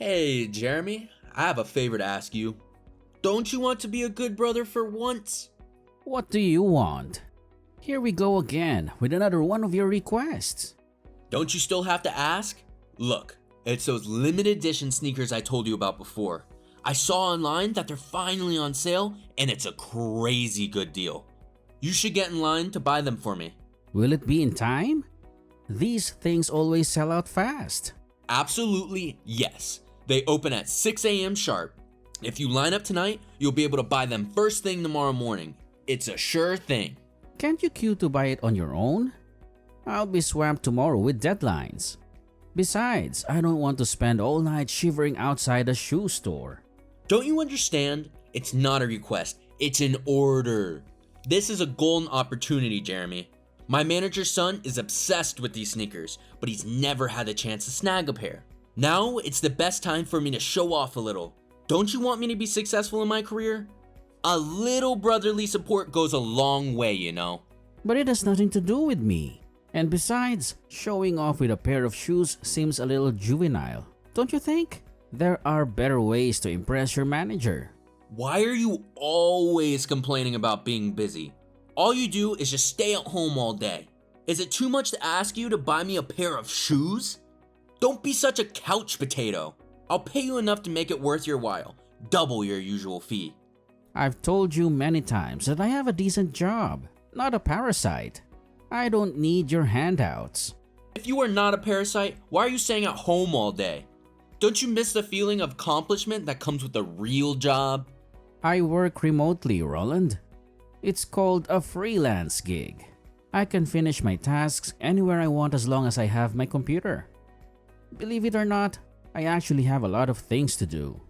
Hey, Jeremy, I have a favor to ask you. Don't you want to be a good brother for once? What do you want? Here we go again with another one of your requests. Don't you still have to ask? Look, it's those limited edition sneakers I told you about before. I saw online that they're finally on sale and it's a crazy good deal. You should get in line to buy them for me. Will it be in time? These things always sell out fast. Absolutely yes. They open at 6 a.m. sharp. If you line up tonight, you'll be able to buy them first thing tomorrow morning. It's a sure thing. Can't you queue to buy it on your own? I'll be swamped tomorrow with deadlines. Besides, I don't want to spend all night shivering outside a shoe store. Don't you understand? It's not a request, it's an order. This is a golden opportunity, Jeremy. My manager's son is obsessed with these sneakers, but he's never had a chance to snag a pair. Now it's the best time for me to show off a little. Don't you want me to be successful in my career? A little brotherly support goes a long way, you know. But it has nothing to do with me. And besides, showing off with a pair of shoes seems a little juvenile, don't you think? There are better ways to impress your manager. Why are you always complaining about being busy? All you do is just stay at home all day. Is it too much to ask you to buy me a pair of shoes? Don't be such a couch potato. I'll pay you enough to make it worth your while, double your usual fee. I've told you many times that I have a decent job, not a parasite. I don't need your handouts. If you are not a parasite, why are you staying at home all day? Don't you miss the feeling of accomplishment that comes with a real job? I work remotely, Roland. It's called a freelance gig. I can finish my tasks anywhere I want as long as I have my computer. Believe it or not, I actually have a lot of things to do.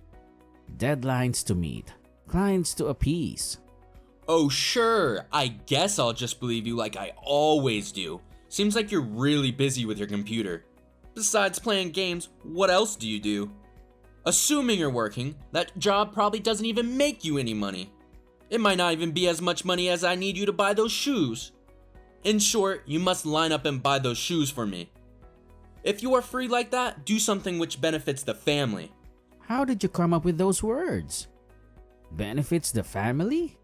Deadlines to meet, clients to appease. Oh sure, I guess I'll just believe you like I always do. Seems like you're really busy with your computer. Besides playing games, what else do you do? Assuming you're working, that job probably doesn't even make you any money. It might not even be as much money as I need you to buy those shoes. In short, you must line up and buy those shoes for me. If you are free like that, do something which benefits the family. How did you come up with those words? Benefits the family?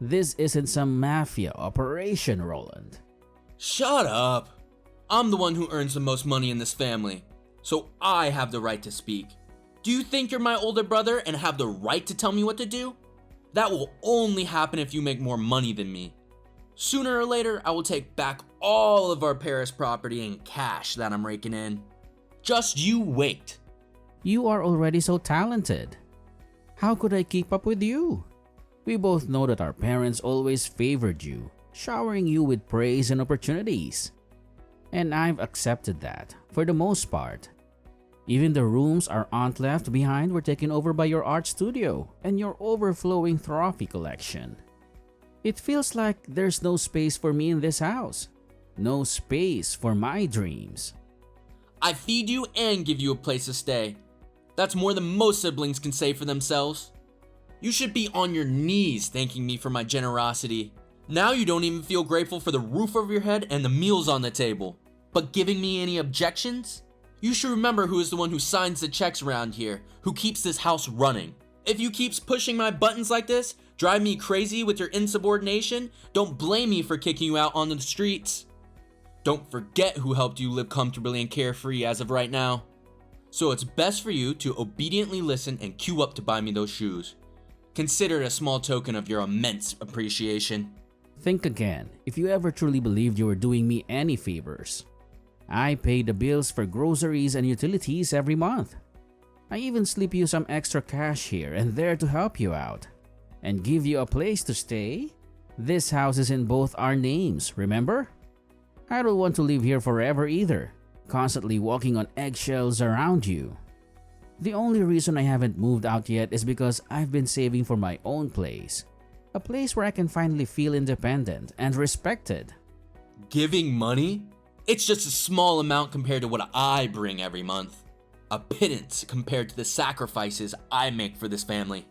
This isn't some mafia operation, Roland. Shut up. I'm the one who earns the most money in this family, so I have the right to speak. Do you think you're my older brother and have the right to tell me what to do? That will only happen if you make more money than me. Sooner or later, I will take back all of our Paris property and cash that I'm raking in. Just you wait. You are already so talented. How could I keep up with you? We both know that our parents always favored you, showering you with praise and opportunities. And I've accepted that, for the most part. Even the rooms our aunt left behind were taken over by your art studio and your overflowing trophy collection. It feels like there's no space for me in this house. No space for my dreams. I feed you and give you a place to stay. That's more than most siblings can say for themselves. You should be on your knees thanking me for my generosity. Now you don't even feel grateful for the roof over your head and the meals on the table. But giving me any objections? You should remember who is the one who signs the checks around here, who keeps this house running. If you keep pushing my buttons like this, drive me crazy with your insubordination, don't blame me for kicking you out on the streets. Don't forget who helped you live comfortably and carefree as of right now. So it's best for you to obediently listen and queue up to buy me those shoes. Consider it a small token of your immense appreciation. Think again if you ever truly believed you were doing me any favors. I pay the bills for groceries and utilities every month. I even slip you some extra cash here and there to help you out. And give you a place to stay? This house is in both our names, remember? I don't want to live here forever either, constantly walking on eggshells around you. The only reason I haven't moved out yet is because I've been saving for my own place. A place where I can finally feel independent and respected. Giving money? It's just a small amount compared to what I bring every month. A pittance compared to the sacrifices I make for this family.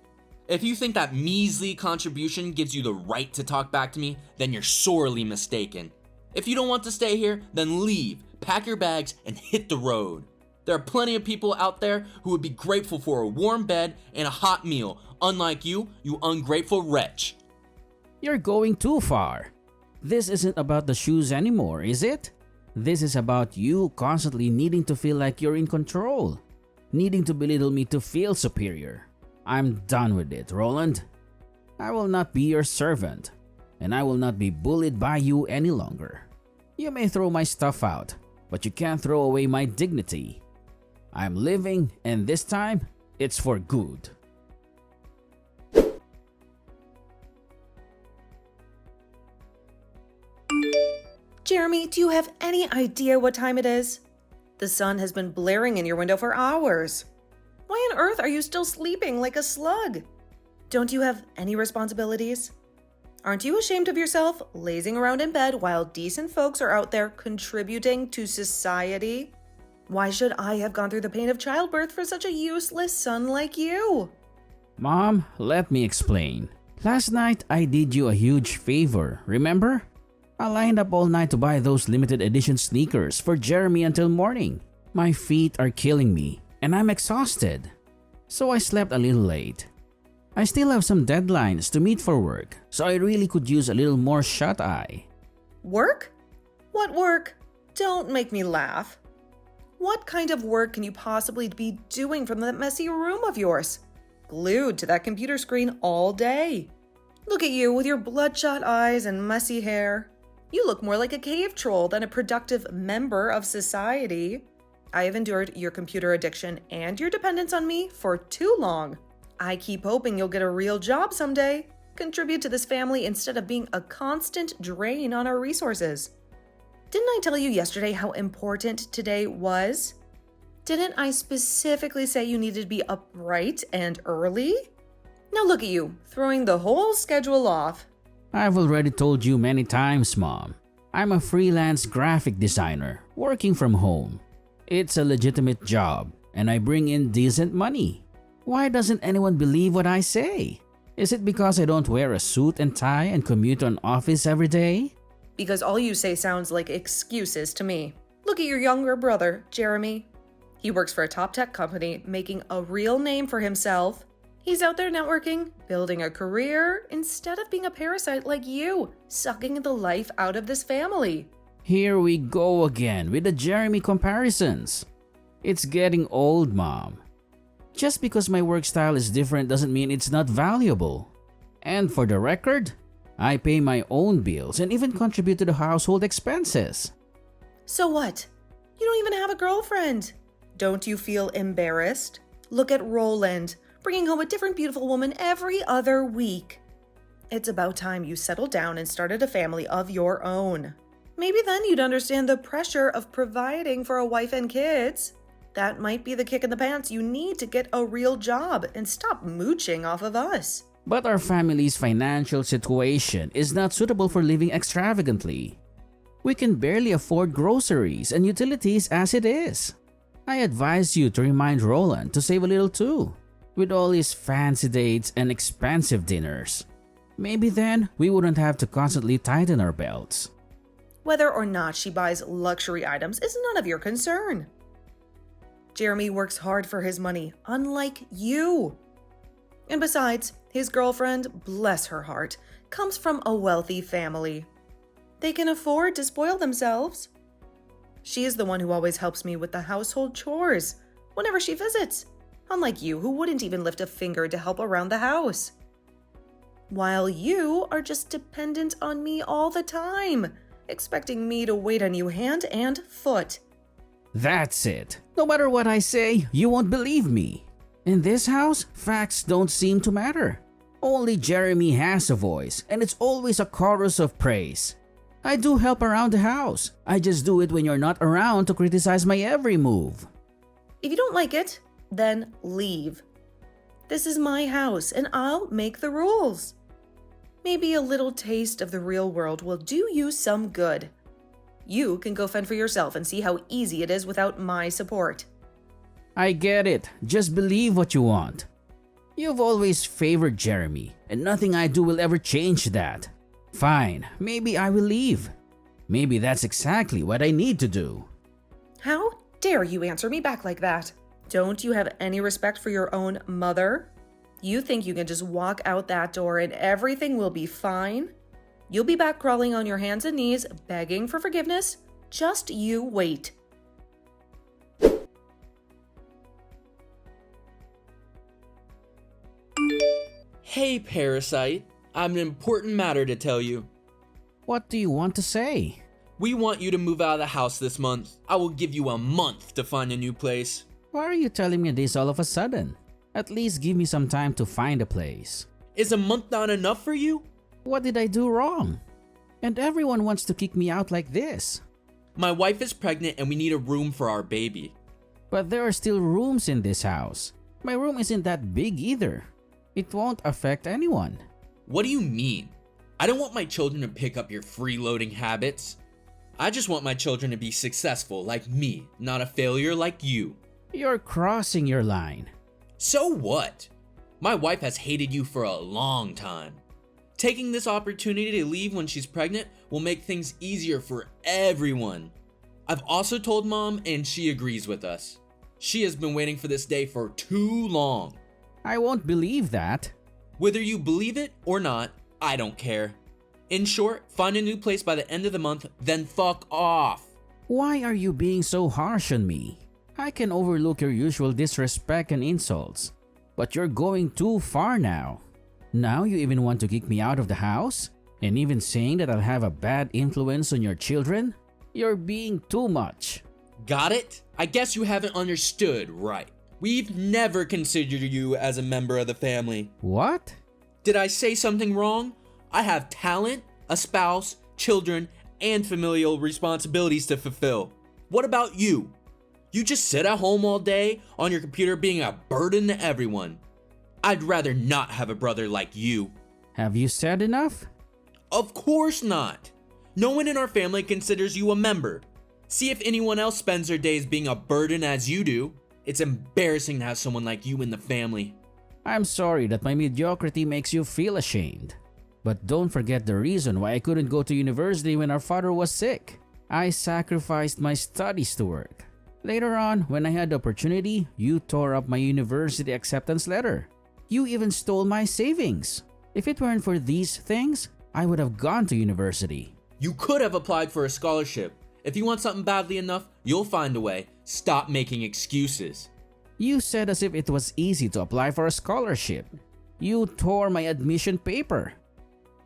If you think that measly contribution gives you the right to talk back to me, then you're sorely mistaken. If you don't want to stay here, then leave, pack your bags, and hit the road. There are plenty of people out there who would be grateful for a warm bed and a hot meal, unlike you, you ungrateful wretch. You're going too far. This isn't about the shoes anymore, is it? This is about you constantly needing to feel like you're in control, needing to belittle me to feel superior. I'm done with it, Roland. I will not be your servant, and I will not be bullied by you any longer. You may throw my stuff out, but you can't throw away my dignity. I'm living, and this time, it's for good. Jeremy, do you have any idea what time it is? The sun has been blaring in your window for hours. Why on earth are you still sleeping like a slug? Don't you have any responsibilities? Aren't you ashamed of yourself, lazing around in bed while decent folks are out there contributing to society? Why should I have gone through the pain of childbirth for such a useless son like you? Mom, let me explain. Last night, I did you a huge favor, remember? I lined up all night to buy those limited edition sneakers for Jeremy until morning. My feet are killing me, and I'm exhausted. So I slept a little late. I still have some deadlines to meet for work, so I really could use a little more shut-eye. Work? What work? Don't make me laugh. What kind of work can you possibly be doing from that messy room of yours? Glued to that computer screen all day. Look at you with your bloodshot eyes and messy hair. You look more like a cave troll than a productive member of society. I have endured your computer addiction and your dependence on me for too long. I keep hoping you'll get a real job someday, contribute to this family instead of being a constant drain on our resources. Didn't I tell you yesterday how important today was? Didn't I specifically say you needed to be up bright and early? Now look at you, throwing the whole schedule off. I've already told you many times, Mom. I'm a freelance graphic designer working from home. It's a legitimate job, and I bring in decent money. Why doesn't anyone believe what I say? Is it because I don't wear a suit and tie and commute to an office every day? Because all you say sounds like excuses to me. Look at your younger brother, Jeremy. He works for a top tech company, making a real name for himself. He's out there networking, building a career, instead of being a parasite like you, sucking the life out of this family. Here we go again with the Jeremy comparisons. It's getting old, Mom. Just because my work style is different doesn't mean it's not valuable. And for the record, I pay my own bills and even contribute to the household expenses. So what? You don't even have a girlfriend. Don't you feel embarrassed? Look at Roland, bringing home a different beautiful woman every other week. It's about time you settled down and started a family of your own. Maybe then you'd understand the pressure of providing for a wife and kids. That might be the kick in the pants you need to get a real job and stop mooching off of us. But our family's financial situation is not suitable for living extravagantly. We can barely afford groceries and utilities as it is. I advise you to remind Roland to save a little too, with all his fancy dates and expensive dinners. Maybe then we wouldn't have to constantly tighten our belts. Whether or not she buys luxury items is none of your concern. Jeremy works hard for his money, unlike you. And besides, his girlfriend, bless her heart, comes from a wealthy family. They can afford to spoil themselves. She is the one who always helps me with the household chores whenever she visits, unlike you who wouldn't even lift a finger to help around the house. While you are just dependent on me all the time, expecting me to wait on you hand and foot. That's it. No matter what I say, you won't believe me. In this house, facts don't seem to matter. Only Jeremy has a voice, and it's always a chorus of praise. I do help around the house. I just do it when you're not around to criticize my every move. If you don't like it, then leave. This is my house, and I'll make the rules. Maybe a little taste of the real world will do you some good. You can go fend for yourself and see how easy it is without my support. I get it. Just believe what you want. You've always favored Jeremy, and nothing I do will ever change that. Fine, maybe I will leave. Maybe that's exactly what I need to do. How dare you answer me back like that? Don't you have any respect for your own mother? You think you can just walk out that door and everything will be fine? You'll be back crawling on your hands and knees, begging for forgiveness. Just you wait. Hey, Parasite. I have an important matter to tell you. What do you want to say? We want you to move out of the house this month. I will give you a month to find a new place. Why are you telling me this all of a sudden? At least give me some time to find a place. Is a month not enough for you? What did I do wrong? And everyone wants to kick me out like this. My wife is pregnant and we need a room for our baby. But there are still rooms in this house. My room isn't that big either. It won't affect anyone. What do you mean? I don't want my children to pick up your freeloading habits. I just want my children to be successful like me, not a failure like you. You're crossing your line. So what? My wife has hated you for a long time. Taking this opportunity to leave when she's pregnant will make things easier for everyone. I've also told Mom and she agrees with us. She has been waiting for this day for too long. I won't believe that. Whether you believe it or not, I don't care. In short, find a new place by the end of the month, then fuck off. Why are you being so harsh on me? I can overlook your usual disrespect and insults, but you're going too far now. Now you even want to kick me out of the house? And even saying that I'll have a bad influence on your children? You're being too much. Got it? I guess you haven't understood right. We've never considered you as a member of the family. What? Did I say something wrong? I have talent, a spouse, children, and familial responsibilities to fulfill. What about you? You just sit at home all day on your computer being a burden to everyone. I'd rather not have a brother like you. Have you said enough? Of course not. No one in our family considers you a member. See if anyone else spends their days being a burden as you do. It's embarrassing to have someone like you in the family. I'm sorry that my mediocrity makes you feel ashamed. But don't forget the reason why I couldn't go to university when our father was sick. I sacrificed my studies to work. Later on, when I had the opportunity, you tore up my university acceptance letter. You even stole my savings. If it weren't for these things, I would have gone to university. You could have applied for a scholarship. If you want something badly enough, you'll find a way. Stop making excuses. You said as if it was easy to apply for a scholarship. You tore my admission paper.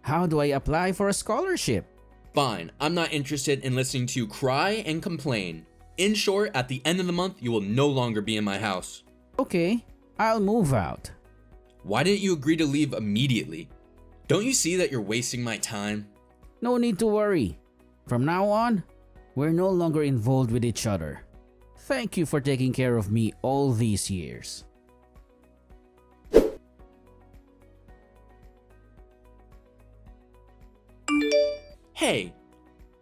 How do I apply for a scholarship? Fine, I'm not interested in listening to you cry and complain. In short, at the end of the month, you will no longer be in my house. Okay, I'll move out. Why didn't you agree to leave immediately? Don't you see that you're wasting my time? No need to worry. From now on, we're no longer involved with each other. Thank you for taking care of me all these years. Hey,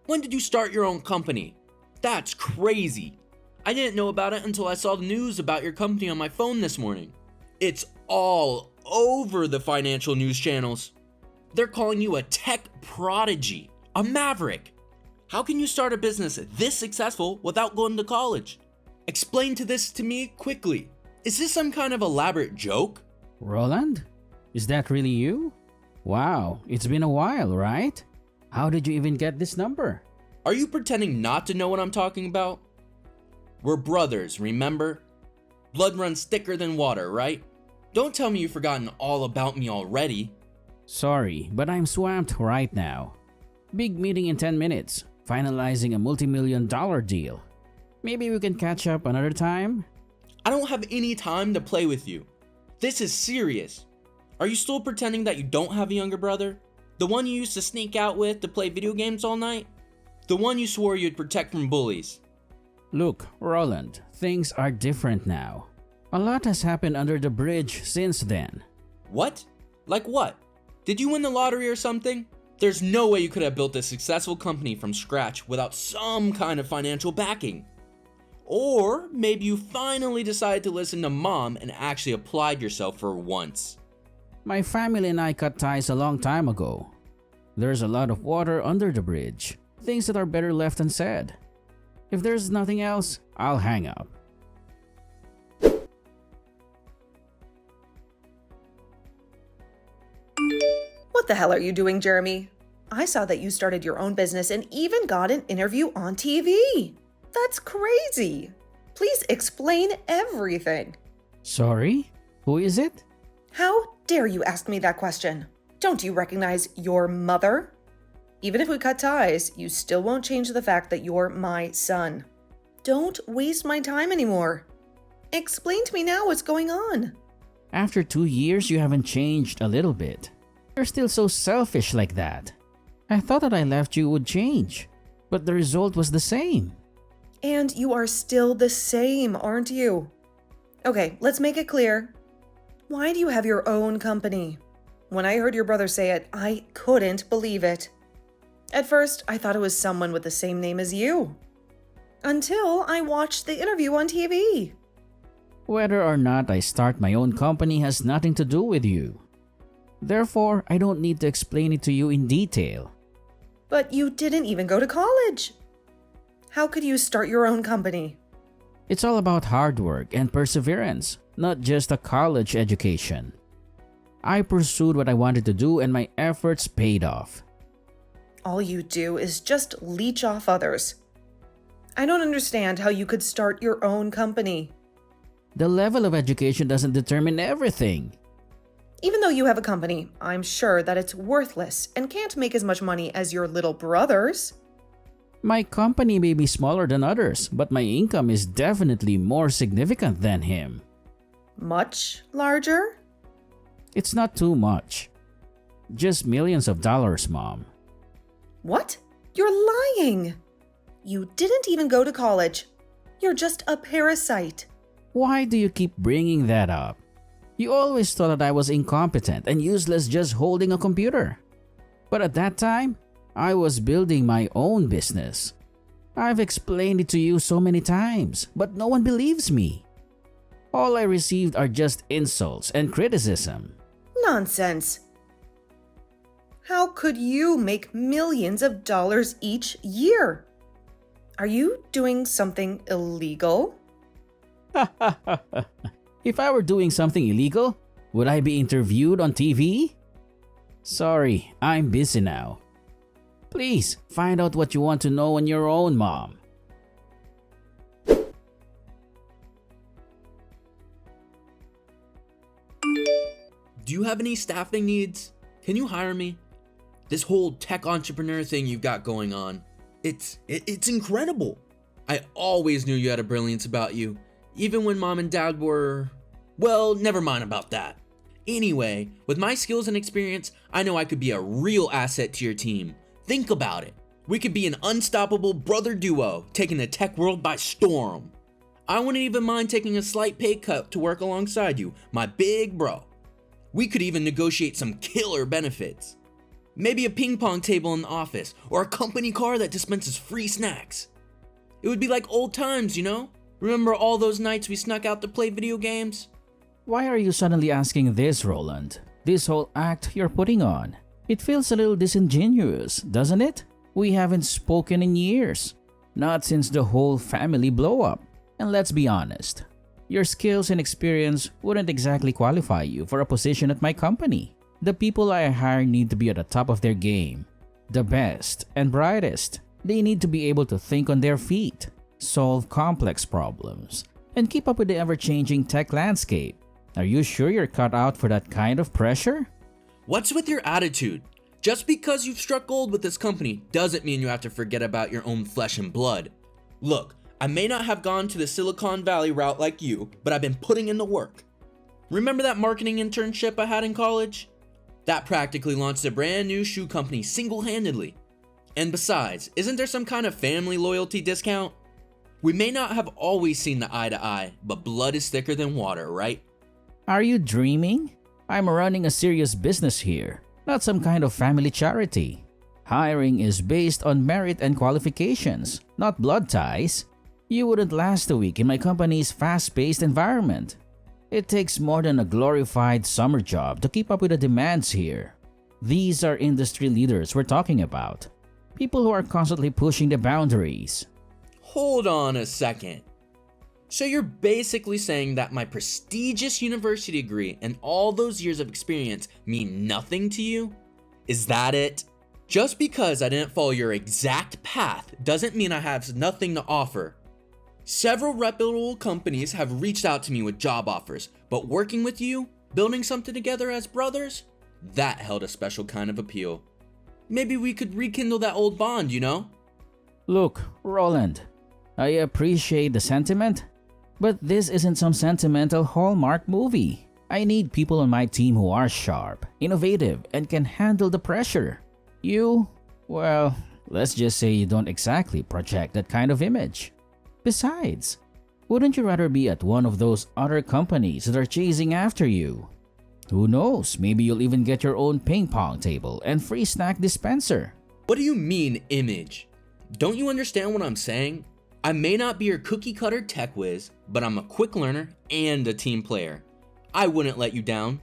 when did you start your own company? That's crazy. I didn't know about it until I saw the news about your company on my phone this morning. It's all over the financial news channels. They're calling you a tech prodigy, a maverick. How can you start a business this successful without going to college? Explain this to me quickly. Is this some kind of elaborate joke? Roland? Is that really you? Wow, it's been a while, right? How did you even get this number? Are you pretending not to know what I'm talking about? We're brothers, remember? Blood runs thicker than water, right? Don't tell me you've forgotten all about me already. Sorry, but I'm swamped right now. Big meeting in 10 minutes, finalizing a multi-million-dollar deal. Maybe we can catch up another time? I don't have any time to play with you. This is serious. Are you still pretending that you don't have a younger brother? The one you used to sneak out with to play video games all night? The one you swore you'd protect from bullies? Look, Roland, things are different now. A lot has happened under the bridge since then. What? Like what? Did you win the lottery or something? There's no way you could have built a successful company from scratch without some kind of financial backing. Or maybe you finally decided to listen to Mom and actually applied yourself for once. My family and I cut ties a long time ago. There's a lot of water under the bridge, things that are better left unsaid. If there's nothing else, I'll hang up. What the hell are you doing, Jeremy? I saw that you started your own business and even got an interview on TV. That's crazy. Please explain everything. Sorry? Who is it? How dare you ask me that question? Don't you recognize your mother? Even if we cut ties, you still won't change the fact that you're my son. Don't waste my time anymore. Explain to me now what's going on. After 2 years, you haven't changed a little bit. You're still so selfish like that. I thought that I left you would change, but the result was the same. And you are still the same, aren't you? Okay, let's make it clear. Why do you have your own company? When I heard your brother say it, I couldn't believe it. At first, I thought it was someone with the same name as you. Until I watched the interview on TV. Whether or not I start my own company has nothing to do with you. Therefore, I don't need to explain it to you in detail. But you didn't even go to college. How could you start your own company? It's all about hard work and perseverance, not just a college education. I pursued what I wanted to do and my efforts paid off. All you do is just leech off others. I don't understand how you could start your own company. The level of education doesn't determine everything. Even though you have a company, I'm sure that it's worthless and can't make as much money as your little brothers. My company may be smaller than others, but my income is definitely more significant than him. Much larger? It's not too much. Just millions of dollars, Mom. What? You're lying! You didn't even go to college. You're just a parasite. Why do you keep bringing that up? You always thought that I was incompetent and useless just holding a computer. But at that time, I was building my own business. I've explained it to you so many times, but no one believes me. All I received are just insults and criticism. Nonsense. How could you make millions of dollars each year? Are you doing something illegal? If I were doing something illegal, would I be interviewed on TV? Sorry, I'm busy now. Please find out what you want to know on your own, Mom. Do you have any staffing needs? Can you hire me? This whole tech entrepreneur thing you've got going on, it's incredible. I always knew you had a brilliance about you, even when Mom and Dad were... Well, never mind about that. Anyway, with my skills and experience, I know I could be a real asset to your team. Think about it. We could be an unstoppable brother duo, taking the tech world by storm. I wouldn't even mind taking a slight pay cut to work alongside you, my big bro. We could even negotiate some killer benefits. Maybe a ping pong table in the office, or a company car that dispenses free snacks. It would be like old times, you know? Remember all those nights we snuck out to play video games? Why are you suddenly asking this, Roland? This whole act you're putting on. It feels a little disingenuous, doesn't it? We haven't spoken in years. Not since the whole family blow up. And let's be honest, your skills and experience wouldn't exactly qualify you for a position at my company. The people I hire need to be at the top of their game. The best and brightest. They need to be able to think on their feet, solve complex problems, and keep up with the ever-changing tech landscape. Are you sure you're cut out for that kind of pressure? What's with your attitude? Just because you've struck gold with this company doesn't mean you have to forget about your own flesh and blood. Look, I may not have gone to the Silicon Valley route like you, but I've been putting in the work. Remember that marketing internship I had in college? That practically launched a brand new shoe company single-handedly. And besides, isn't there some kind of family loyalty discount? We may not have always seen the eye to eye, but blood is thicker than water, right? Are you dreaming? I'm running a serious business here, not some kind of family charity. Hiring is based on merit and qualifications, not blood ties. You wouldn't last a week in my company's fast-paced environment. It takes more than a glorified summer job to keep up with the demands here. These are industry leaders we're talking about. People who are constantly pushing the boundaries. Hold on a second. So you're basically saying that my prestigious university degree and all those years of experience mean nothing to you? Is that it? Just because I didn't follow your exact path doesn't mean I have nothing to offer. Several reputable companies have reached out to me with job offers, but working with you, building something together as brothers, that held a special kind of appeal. Maybe we could rekindle that old bond, you know? Look, Roland, I appreciate the sentiment, but this isn't some sentimental Hallmark movie. I need people on my team who are sharp, innovative, and can handle the pressure. You, well, let's just say you don't exactly project that kind of image. Besides, wouldn't you rather be at one of those other companies that are chasing after you? Who knows, maybe you'll even get your own ping pong table and free snack dispenser. What do you mean, image? Don't you understand what I'm saying? I may not be your cookie cutter tech whiz, but I'm a quick learner and a team player. I wouldn't let you down.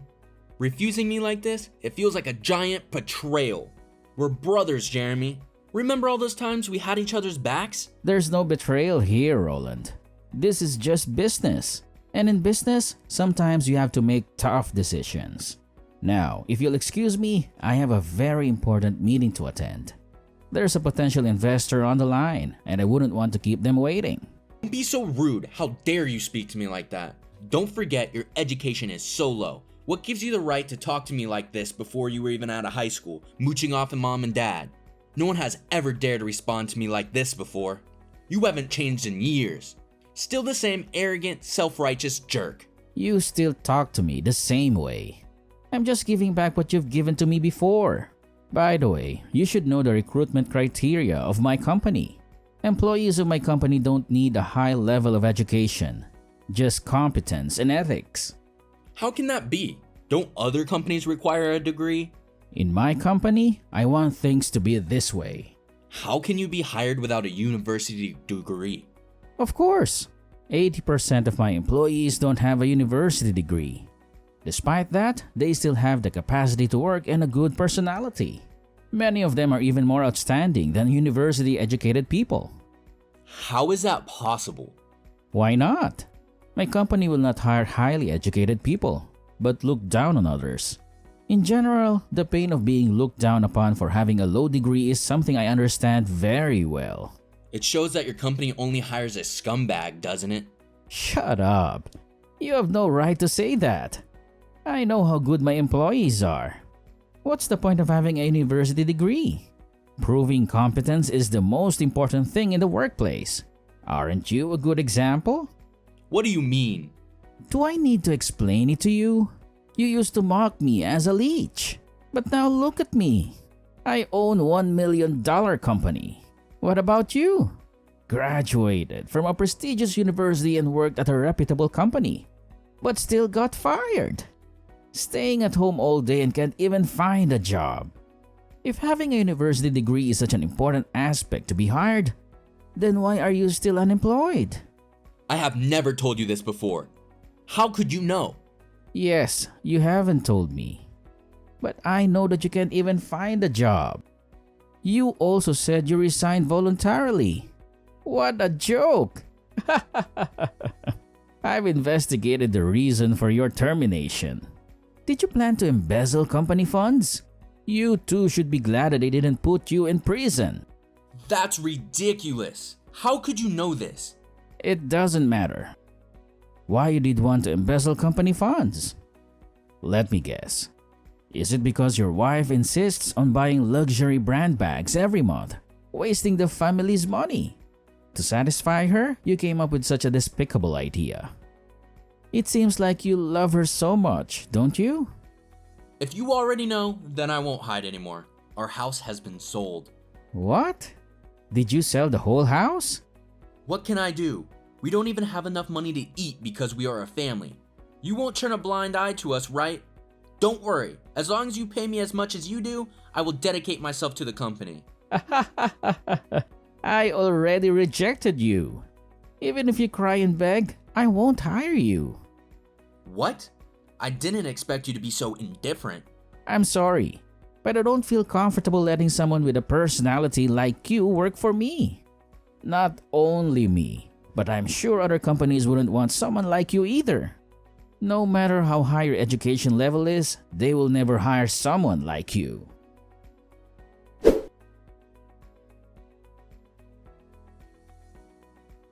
Refusing me like this, it feels like a giant betrayal. We're brothers, Jeremy. Remember all those times we had each other's backs? There's no betrayal here, Roland. This is just business. And in business, sometimes you have to make tough decisions. Now, if you'll excuse me, I have a very important meeting to attend. There's a potential investor on the line, and I wouldn't want to keep them waiting. Don't be so rude. How dare you speak to me like that? Don't forget your education is so low. What gives you the right to talk to me like this before you were even out of high school, mooching off of mom and dad? No one has ever dared to respond to me like this before. You haven't changed in years. Still the same arrogant, self-righteous jerk. You still talk to me the same way. I'm just giving back what you've given to me before. By the way, you should know the recruitment criteria of my company. Employees of my company don't need a high level of education, just competence and ethics. How can that be? Don't other companies require a degree? In my company, I want things to be this way. How can you be hired without a university degree? Of course, 80% of my employees don't have a university degree. Despite that, they still have the capacity to work and a good personality. Many of them are even more outstanding than university-educated people. How is that possible? Why not? My company will not hire highly educated people, but look down on others. In general, the pain of being looked down upon for having a low degree is something I understand very well. It shows that your company only hires a scumbag, doesn't it? Shut up. You have no right to say that. I know how good my employees are. What's the point of having a university degree? Proving competence is the most important thing in the workplace. Aren't you a good example? What do you mean? Do I need to explain it to you? You used to mock me as a leech. But now look at me. I own $1 million company. What about you? Graduated from a prestigious university and worked at a reputable company, but still got fired. Staying at home all day and can't even find a job. If having a university degree is such an important aspect to be hired, then why are you still unemployed? I have never told you this before. How could you know? Yes, you haven't told me. But I know that you can't even find a job. You also said you resigned voluntarily. What a joke! I've investigated the reason for your termination. Did you plan to embezzle company funds? You too should be glad that they didn't put you in prison. That's ridiculous. How could you know this? It doesn't matter. Why you did want to embezzle company funds? Let me guess. Is it because your wife insists on buying luxury brand bags every month, wasting the family's money? To satisfy her, you came up with such a despicable idea. It seems like you love her so much, don't you? If you already know, then I won't hide anymore. Our house has been sold. What? Did you sell the whole house? What can I do? We don't even have enough money to eat because we are a family. You won't turn a blind eye to us, right? Don't worry. As long as you pay me as much as you do, I will dedicate myself to the company. I already rejected you. Even if you cry and beg, I won't hire you. What? I didn't expect you to be so indifferent. I'm sorry, but I don't feel comfortable letting someone with a personality like you work for me. Not only me, but I'm sure other companies wouldn't want someone like you either. No matter how high your education level is, they will never hire someone like you.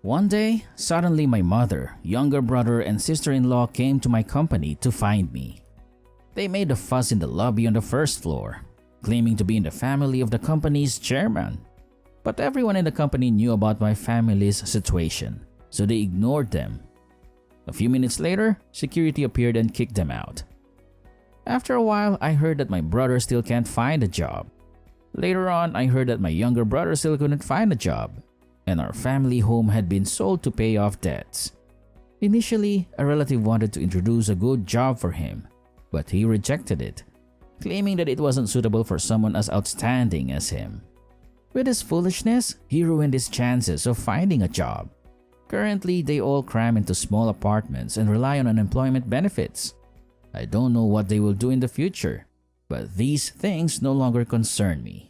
One day, suddenly my mother, younger brother, and sister-in-law came to my company to find me. They made a fuss in the lobby on the first floor, claiming to be in the family of the company's chairman. But everyone in the company knew about my family's situation, so they ignored them. A few minutes later, security appeared and kicked them out. After a while, I heard that my brother still can't find a job. Later on, I heard that my younger brother still couldn't find a job, and our family home had been sold to pay off debts. Initially, a relative wanted to introduce a good job for him, but he rejected it, claiming that it wasn't suitable for someone as outstanding as him. With his foolishness, he ruined his chances of finding a job. Currently, they all cram into small apartments and rely on unemployment benefits. I don't know what they will do in the future, but these things no longer concern me.